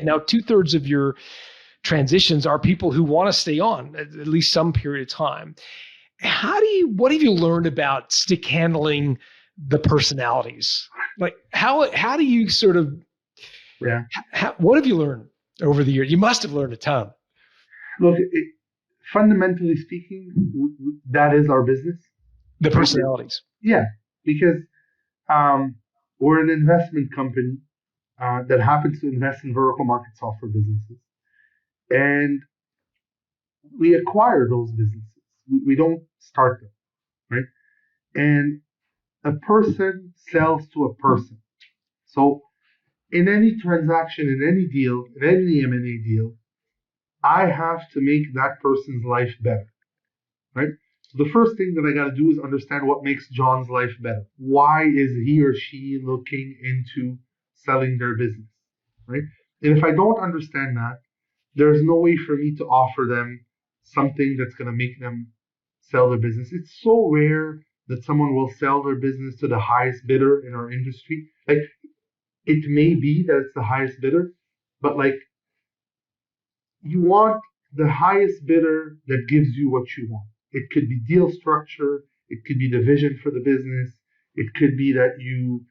Now, 2/3 of your transitions are people who want to stay on at least some period of time. What have you learned about stick handling the personalities? Like how do you sort of, Yeah. what have you learned over the years? You must have learned a ton. Look, fundamentally speaking, that is our business. The personalities. Yeah, because we're an investment company that happens to invest in vertical market software businesses. And we acquire those businesses. We don't start them, right? And a person sells to a person. So in any transaction, in any deal, in any M&A deal, I have to make that person's life better, right? So the first thing that I got to do is understand what makes John's life better. Why is he or she looking into selling their business, right? And if I don't understand that, there's no way for me to offer them something that's going to make them sell their business. It's so rare that someone will sell their business to the highest bidder in our industry. Like, it may be that it's the highest bidder, but like, you want the highest bidder that gives you what you want. It could be deal structure. It could be the vision for the business. It could be that you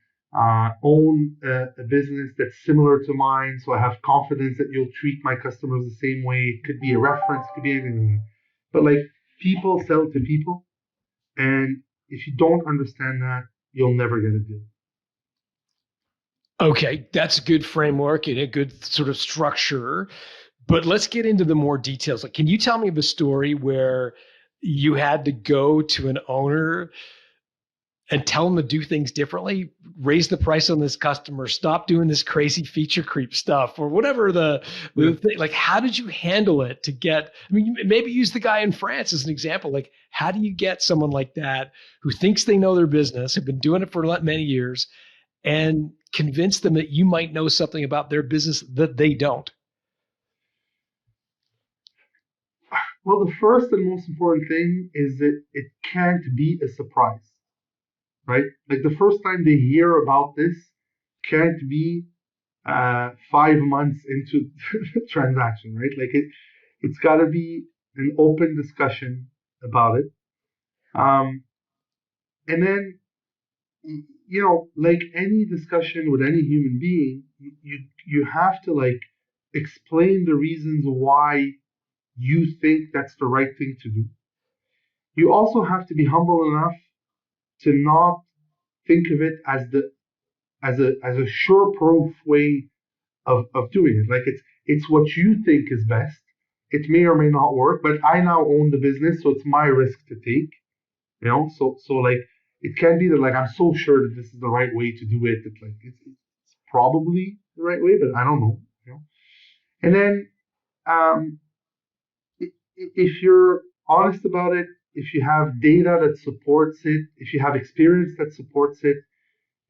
own a business that's similar to mine, so I have confidence that you'll treat my customers the same way. It could be a reference. It could be anything. But like, people sell to people, and if you don't understand that, you'll never get a deal. Okay, that's a good framework and a good sort of structure. But let's get into the more details. Like, can you tell me of a story where you had to go to an owner and tell them to do things differently, raise the price on this customer, stop doing this crazy feature creep stuff, or whatever the thing? Like, how did you handle it to get, I mean, maybe use the guy in France as an example. Like, how do you get someone like that who thinks they know their business, have been doing it for many years, and convince them that you might know something about their business that they don't? Well, the first and most important thing is that it can't be a surprise, right? Like, the first time they hear about this can't be 5 months into the transaction, right? Like, it's got to be an open discussion about it. And then, like any discussion with any human being, you have to like explain the reasons why you think that's the right thing to do. You also have to be humble enough to not think of it as a sure-proof way of doing it. Like, it's what you think is best. It may or may not work, but I now own the business, so it's my risk to take. So like, it can be that like, I'm so sure that this is the right way to do it that like it's probably the right way, but I don't know. And then if you're honest about it, if you have data that supports it, if you have experience that supports it,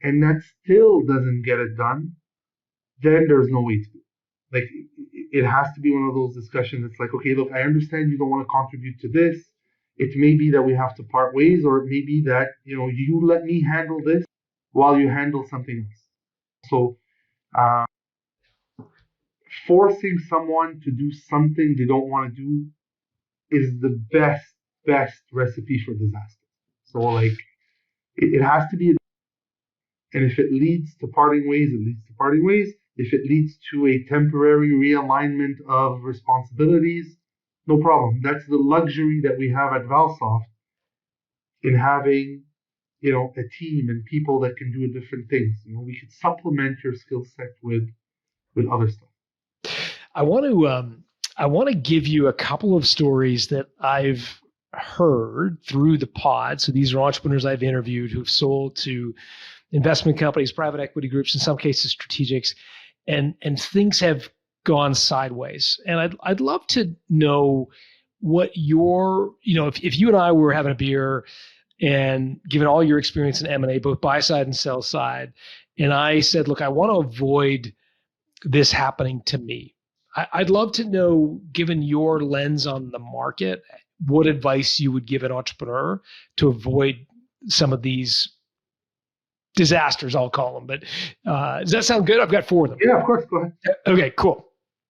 and that still doesn't get it done, then there's no way to do it. Like, it has to be one of those discussions. It's like, okay, look, I understand you don't want to contribute to this. It may be that we have to part ways, or it may be that, you let me handle this while you handle something else. So, forcing someone to do something they don't want to do is the best recipe for disaster. So like, it has to be, and if it leads to parting ways, it leads to parting ways. If it leads to a temporary realignment of responsibilities, no problem. That's the luxury that we have at Valsoft in having, a team and people that can do different things. We could supplement your skill set with other stuff. I want to give you a couple of stories that I've heard through the pod. So these are entrepreneurs I've interviewed who've sold to investment companies, private equity groups, in some cases strategics, and things have gone sideways. And I'd love to know what if you and I were having a beer and given all your experience in M&A, both buy side and sell side, and I said, look, I want to avoid this happening to me. I'd love to know, given your lens on the market, what advice you would give an entrepreneur to avoid some of these disasters, I'll call them. But does that sound good? I've got 4 of them. Yeah, of course. Go ahead. Okay, cool.